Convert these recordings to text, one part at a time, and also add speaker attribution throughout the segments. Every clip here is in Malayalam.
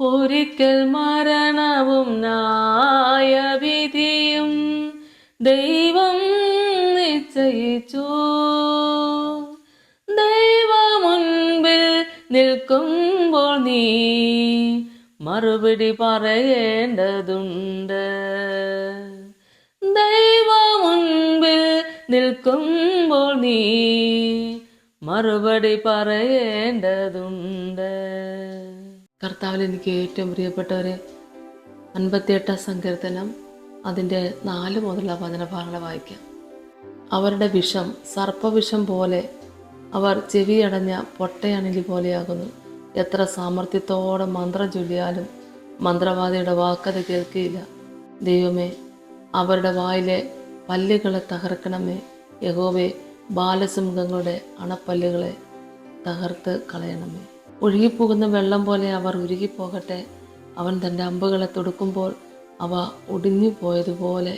Speaker 1: ഒരിക്കൽ മരണവും ന്യായവിധിയും ദൈവം നിശ്ചയിച്ചു. ദൈവമുൻപിൽ നിൽക്കുമ്പോൾ നീ മറുപടി പറയേണ്ടതുണ്ട്. ദൈവമുൻപിൽ നിൽക്കുമ്പോൾ നീ മറുപടി പറയേണ്ടതുണ്ട്. കർത്താവിൽ എനിക്ക് ഏറ്റവും പ്രിയപ്പെട്ടവരെ, 58 സങ്കീർത്തനം അതിൻ്റെ 4 മുതലുള്ള വചനഭാഗങ്ങളെ വായിക്കാം. അവരുടെ വിഷം സർപ്പവിഷം പോലെ, അവർ ചെവിയടഞ്ഞ പൊട്ടയണിലി പോലെയാകുന്നു. എത്ര സാമർഥ്യത്തോടെ മന്ത്രം ചൊല്ലിയാലും മന്ത്രവാദിയുടെ വാക്കത് കേൾക്കുകയില്ല. ദൈവമേ, അവരുടെ വായിലെ പല്ലുകളെ തകർക്കണമേ. യഹോവേ, ബാലസിംഹങ്ങളുടെ അണപ്പല്ലുകളെ തകർത്ത് കളയണമേ. ഒഴുകിപ്പോകുന്ന വെള്ളം പോലെ അവർ ഉരുകിപ്പോകട്ടെ. അവൻ തൻ്റെ അമ്പുകളെ തൊടുക്കുമ്പോൾ അവ ഒടിഞ്ഞു പോയതുപോലെ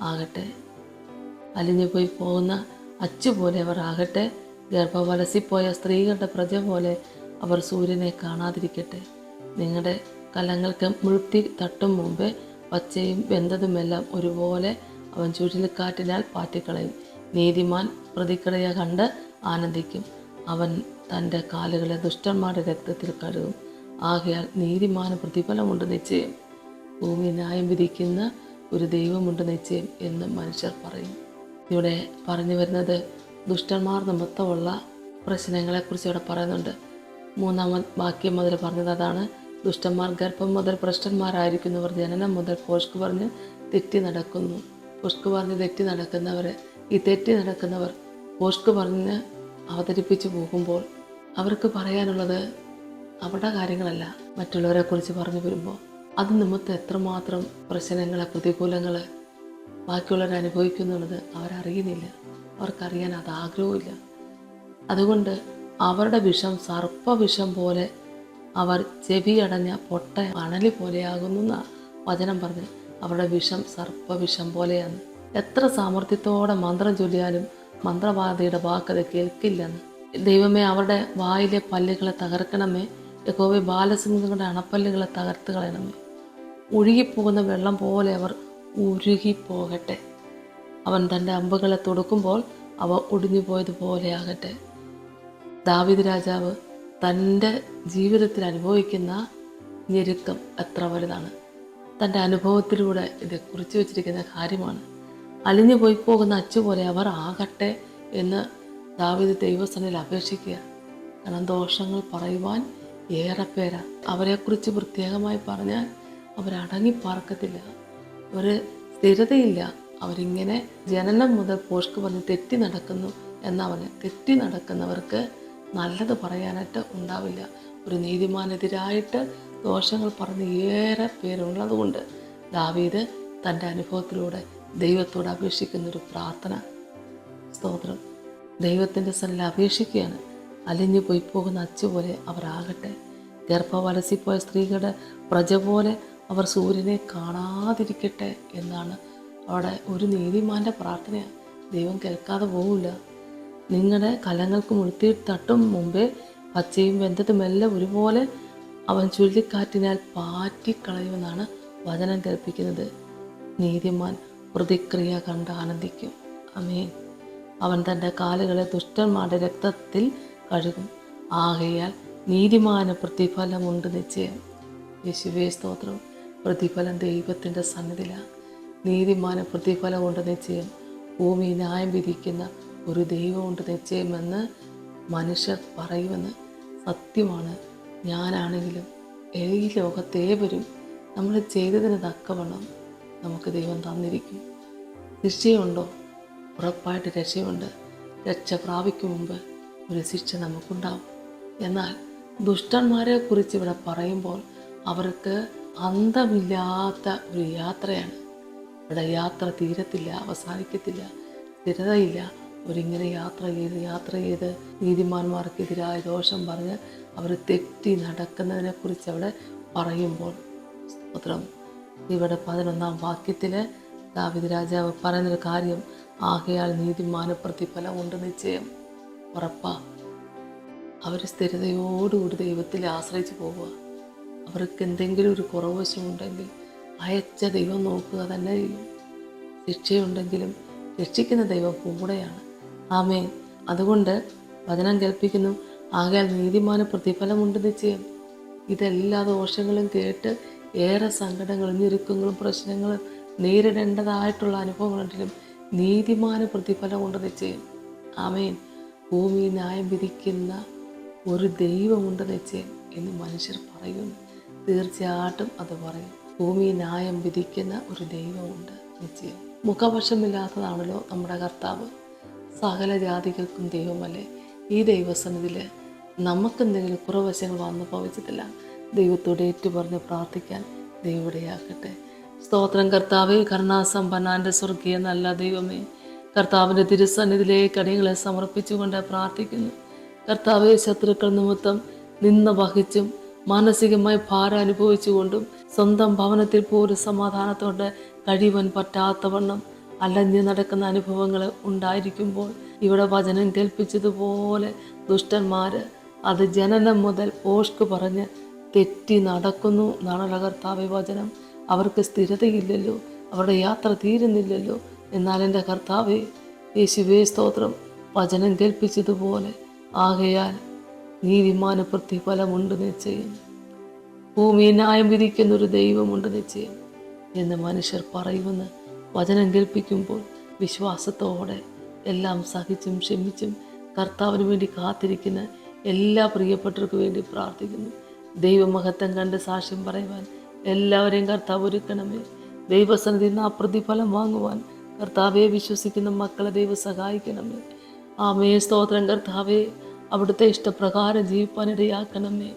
Speaker 1: ആകട്ടെ. അലിഞ്ഞുപോയി പോകുന്ന അച്ചുപോലെ അവർ ആകട്ടെ. ഗർഭവലസിപ്പോയ സ്ത്രീകളുടെ പ്രജ പോലെ അവർ സൂര്യനെ കാണാതിരിക്കട്ടെ. നിങ്ങളുടെ കലങ്ങൾക്ക് മുഴുത്തി തട്ടും മുമ്പേ പച്ചയും വെന്തതുമെല്ലാം ഒരുപോലെ അവൻ ചുഴലിക്കാറ്റിനാൽ പാറ്റിക്കളയും. നീതിമാൻ പ്രതിക്രിയ കണ്ട് ആനന്ദിക്കും. അവൻ തൻ്റെ കാലുകളെ ദുഷ്ടന്മാരുടെ രക്തത്തിൽ കഴുകും. ആകയാൽ നീതിമാന് പ്രതിഫലമുണ്ട് നിശ്ചയം. ഭൂമി ന്യായം വിധിക്കുന്ന ഒരു ദൈവമുണ്ട് നിശ്ചയം എന്ന് മനുഷ്യർ പറയും. ഇവിടെ പറഞ്ഞു വരുന്നത് ദുഷ്ടന്മാർ നിമിത്തമുള്ള പ്രശ്നങ്ങളെക്കുറിച്ച് ഇവിടെ പറയുന്നുണ്ട്. 3-ാം വാക്യം മുതൽ പറഞ്ഞത് അതാണ്. ദുഷ്ടന്മാർ ഗർഭം മുതൽ ഭ്രഷ്ടന്മാരായിരിക്കുന്നവർ ജനനം മുതൽ പോഷ്ക് പറഞ്ഞ് തെറ്റി നടക്കുന്നു. പോഷ്ക് പറഞ്ഞ് തെറ്റി നടക്കുന്നവർ, ഈ തെറ്റി നടക്കുന്നവർ പോഷ്ക് പറഞ്ഞ് അവതരിപ്പിച്ചു പോകുമ്പോൾ അവർക്ക് പറയാനുള്ളത് അവരുടെ കാര്യങ്ങളല്ല, മറ്റുള്ളവരെ കുറിച്ച് പറഞ്ഞു വരുമ്പോൾ അത് നിമിത്തം എത്രമാത്രം പ്രശ്നങ്ങൾ, പ്രതികൂലങ്ങൾ ബാക്കിയുള്ളവർ അനുഭവിക്കുന്നുള്ളത് അവരറിയുന്നില്ല. അവർക്കറിയാൻ അത് ആഗ്രഹമില്ല. അതുകൊണ്ട് അവരുടെ വിഷം സർപ്പവിഷം പോലെ, അവർ ചെവിയടഞ്ഞ പൊട്ട അണലി പോലെയാകുന്നു എന്ന വചനം പറഞ്ഞ്. അവരുടെ വിഷം സർപ്പവിഷം പോലെയാണ്. എത്ര സാമർഥ്യത്തോടെ മന്ത്രം ചൊല്ലിയാലും മന്ത്രവാദിയുടെ വാക്കത് കേൾക്കില്ലെന്ന്. ദൈവമേ, അവരുടെ വായിലെ പല്ലുകളെ തകർക്കണമേ. യഹോവേ, ബാലസിംഹങ്ങളുടെ അണപ്പല്ലുകളെ തകർത്ത് കളയണമേ. ഒഴുകിപ്പോകുന്ന വെള്ളം പോലെ അവർ ഉരുകിപ്പോകട്ടെ. അവൻ തൻ്റെ അമ്പുകളെ തൊടുക്കുമ്പോൾ അവ ഒടിഞ്ഞു പോയതുപോലെയാകട്ടെ. ദാവീദ് രാജാവ് തൻ്റെ ജീവിതത്തിൽ അനുഭവിക്കുന്ന ഞെരുക്കം എത്ര വലുതാണ്. തൻ്റെ അനുഭവത്തിലൂടെ ഇത് കുറിച്ചു വച്ചിരിക്കുന്ന കാര്യമാണ്. അലിഞ്ഞു പോയി പോകുന്ന അച്ചുപോലെ അവർ ആകട്ടെ എന്ന് ദാവീദ് ദൈവസന്നിധിയിൽ അപേക്ഷിക്കുക. കാരണം ദോഷങ്ങൾ പറയുവാൻ ഏറെ പേരാ. അവരെക്കുറിച്ച് പ്രത്യേകമായി പറഞ്ഞാൽ അവരടങ്ങിപ്പാർക്കത്തില്ല, ഒരു സ്ഥിരതയില്ല. അവരിങ്ങനെ ജനനം മുതൽ പോഷ്ക് പറഞ്ഞ് തെറ്റി നടക്കുന്നു എന്നവന്. തെറ്റി നടക്കുന്നവർക്ക് നല്ലത് പറയാനായിട്ട് ഉണ്ടാവില്ല. ഒരു നീതിമാനെതിരായിട്ട് ദോഷങ്ങൾ പറഞ്ഞ് ഏറെ പേരുള്ളതുകൊണ്ട് ദാവീദ് തൻ്റെ അനുഭവത്തിലൂടെ ദൈവത്തോട് അപേക്ഷിക്കുന്നൊരു പ്രാർത്ഥന, സ്തോത്രം, ദൈവത്തിൻ്റെ സന്നിധിയിൽ അപേക്ഷിക്കുകയാണ്. അലിഞ്ഞു പോയി പോകുന്ന അച്ചുപോലെ അവർ ആകട്ടെ. ഗർഭവലസിപ്പോയ സ്ത്രീകളുടെ പ്രജ പോലെ അവർ സൂര്യനെ കാണാതിരിക്കട്ടെ എന്നാണ് അവിടെ ഒരു നീതിമാൻ്റെ പ്രാർത്ഥനയാണ്. ദൈവം കേൾക്കാതെ പോവില്ല. നിങ്ങളുടെ കലങ്ങൾക്ക് മുഴുത്തി തട്ടും മുമ്പേ പച്ചയും വെന്തതുമെല്ലാം ഒരുപോലെ അവൻ ചുഴലിക്കാറ്റിനാൽ പാറ്റിക്കളയുമെന്നാണ് വചനം കേൾപ്പിക്കുന്നത്. നീതിമാൻ പ്രതിക്രിയ കണ്ട് ആനന്ദിക്കും. ആമേൻ. അവൻ തൻ്റെ കാലുകളെ ദുഷ്ടന്മാരുടെ രക്തത്തിൽ കഴുകും. ആകയാൽ നീതിമാന് പ്രതിഫലമുണ്ട് നിശ്ചയം. യേശുവേ സ്തോത്രം. പ്രതിഫലം ദൈവത്തിൻ്റെ സന്നിധിയിലാണ്. നീതിമാന് പ്രതിഫലമുണ്ട് നിശ്ചയം. ഭൂമി ന്യായം വിധിക്കുന്ന ഒരു ദൈവമുണ്ട് നിശ്ചയമെന്ന് മനുഷ്യർ പറയുമെന്ന് സത്യമാണ്. ഞാനാണെങ്കിലും ഈ ലോകത്തേവരും നമ്മൾ ചെയ്തതിന് തക്കവണ്ണം നമുക്ക് ദൈവം തന്നിരിക്കും. ശിക്ഷയുണ്ടോ? ഉറപ്പായിട്ട് രക്ഷയുണ്ട്. രക്ഷ പ്രാപിക്കും മുമ്പ് ഒരു ശിക്ഷ നമുക്കുണ്ടാവും. എന്നാൽ ദുഷ്ടന്മാരെ കുറിച്ച് ഇവിടെ പറയുമ്പോൾ അവർക്ക് അന്തമില്ലാത്ത ഒരു യാത്രയാണ്. ഇവിടെ യാത്ര തീരത്തില്ല, അവസാനിക്കത്തില്ല, സ്ഥിരതയില്ല. ഒരിങ്ങനെ യാത്ര ചെയ്ത് നീതിമാന്മാർക്കെതിരായ ദോഷം പറഞ്ഞ് അവർ തെറ്റി നടക്കുന്നതിനെ കുറിച്ച് അവിടെ പറയുമ്പോൾ സ്തോത്രം. ഇവിടെ 11-ാം വാക്യത്തിൽ ദാവീദ് രാജാവ് പറയുന്നൊരു കാര്യം, ആകയാൽ നീതിമാന് പ്രതിഫലമുണ്ട് നിശ്ചയം. ഉറപ്പാ. അവർ സ്ഥിരതയോടുകൂടി ദൈവത്തിൽ ആശ്രയിച്ച് പോവുക. അവർക്ക് എന്തെങ്കിലും ഒരു കുറവശമുണ്ടെങ്കിൽ അയച്ച ദൈവം നോക്കുക തന്നെ ചെയ്യും. ശിക്ഷയുണ്ടെങ്കിലും രക്ഷിക്കുന്ന ദൈവം കൂടെയാണ്. ആമേൻ. അതുകൊണ്ട് വചനം കേൾപ്പിക്കുന്നു, ആകയാൽ നീതിമാന് പ്രതിഫലമുണ്ട് നിശ്ചയം. ഇതെല്ലാ ദോഷങ്ങളും കേട്ട് ഏറെ സങ്കടങ്ങളും ഞെരുക്കങ്ങളും പ്രശ്നങ്ങളും നേരിടേണ്ടതായിട്ടുള്ള അനുഭവങ്ങളുണ്ടെങ്കിലും നീതിമാന് പ്രതിഫലമുണ്ട് നിശ്ചയം. ആമേൻ. ഭൂമി ന്യായം വിധിക്കുന്ന ഒരു ദൈവമുണ്ട് നിശ്ചയം എന്ന് മനുഷ്യർ പറയുന്നു. തീർച്ചയായിട്ടും അത് പറയും. ഭൂമി ന്യായം വിധിക്കുന്ന ഒരു ദൈവമുണ്ട് നിശ്ചയം. മുഖവശമില്ലാത്തതാണല്ലോ നമ്മുടെ കർത്താവ്. സകല ജാതികൾക്കും ദൈവമല്ലേ. ഈ ദൈവസന്നിധിയിൽ നമുക്കെന്തെങ്കിലും കുറവശങ്ങൾ വന്നു ഭവിച്ചതില്ല, ദൈവത്തോട് ഏറ്റുപറഞ്ഞ് പ്രാർത്ഥിക്കാൻ ദൈവവിടെയാക്കട്ടെ. സ്തോത്രം കർത്താവേ. കരുണാസമ്പന്നന്റെ സ്വർഗീയ നല്ല ദൈവമേ, കർത്താവിൻ്റെ തിരുസന്നിധിയിലേക്ക് അടിയങ്ങളെ സമർപ്പിച്ചുകൊണ്ട് പ്രാർത്ഥിക്കുന്നു. കർത്താവെ, ശത്രുക്കൾ നിമിത്തം നിന്ന വഹിച്ചും മാനസികമായി ഭാരം അനുഭവിച്ചുകൊണ്ടും സ്വന്തം ഭവനത്തിൽ പോലും സമാധാനത്തോടെ കഴിയുവാൻ പറ്റാത്തവണ്ണം അലഞ്ഞു നടക്കുന്ന അനുഭവങ്ങൾ ഉണ്ടായിരിക്കുമ്പോൾ ഇവിടെ വചനം കേൾപ്പിച്ചതുപോലെ ദുഷ്ടന്മാര് അത് ജനനം മുതൽ പോഷ്ക്ക് പറഞ്ഞ് തെറ്റി നടക്കുന്നു എന്നാണല്ലോ കർത്താവെ വചനം. അവർക്ക് സ്ഥിരതയില്ലല്ലോ, അവരുടെ യാത്ര തീരുന്നില്ലല്ലോ. എന്നാൽ എൻ്റെ കർത്താവെ യേശുവേ സ്തോത്രം, വചനം കേൾപ്പിച്ചതുപോലെ ആകയാൽ നീതിമാന പ്രതിഫലമുണ്ട് നിശ്ചയം. ഭൂമി ന്യായം വിധിക്കുന്നൊരു ദൈവമുണ്ട് നിശ്ചയം എന്ന് മനുഷ്യർ പറയുമെന്ന് വചനം കേൾപ്പിക്കുമ്പോൾ വിശ്വാസത്തോടെ എല്ലാം സഹിച്ചും ക്ഷമിച്ചും കർത്താവിന് വേണ്ടി കാത്തിരിക്കുന്ന എല്ലാ പ്രിയപ്പെട്ടവർക്കു വേണ്ടി പ്രാർത്ഥിക്കുന്നു. ദൈവമഹത്വം കണ്ട് സാക്ഷ്യം പറയുവാൻ എല്ലാവരെയും കർത്താവ് ഒരുക്കണമേ. ദൈവസന്നിധിയിൽ നിന്ന് ആ പ്രതിഫലം വാങ്ങുവാൻ കർത്താവെ വിശ്വസിക്കുന്ന മക്കളെ ദൈവം സഹായിക്കണമേ. ആമേ. സ്തോത്രം കർത്താവെ. അവിടുത്തെ ഇഷ്ടപ്രകാരം ജീവിപ്പാൻ ഇടയാക്കണമേ.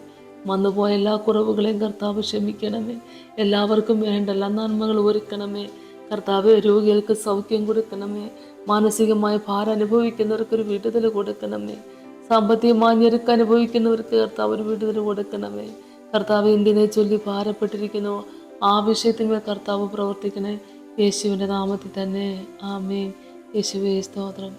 Speaker 1: വന്നുപോയ എല്ലാ കുറവുകളെയും കർത്താവ് ക്ഷമിക്കണമേ. എല്ലാവർക്കും വേണ്ട എല്ലാ നന്മകൾ ഒരുക്കണമേ. കർത്താവ്, രോഗികൾക്ക് സൗഖ്യം കൊടുക്കണമേ. മാനസികമായ ഭാരം അനുഭവിക്കുന്നവർക്കൊരു വിടുതൽ കൊടുക്കണമേ. സാമ്പത്തികമായി ഞെരുക്കം അനുഭവിക്കുന്നവർക്ക് കർത്താവ് ഒരു വിടുതൽ കൊടുക്കണമേ. കർത്താവ്, എന്തിനെ ചൊല്ലി ഭാരപ്പെട്ടിരിക്കുന്നു ആ വിഷയത്തിന്മേൽ കർത്താവ് പ്രവർത്തിക്കണേ. യേശുവിൻ്റെ നാമത്തിൽ തന്നെ. ആമേൻ. യേശുവേ സ്തോത്രം.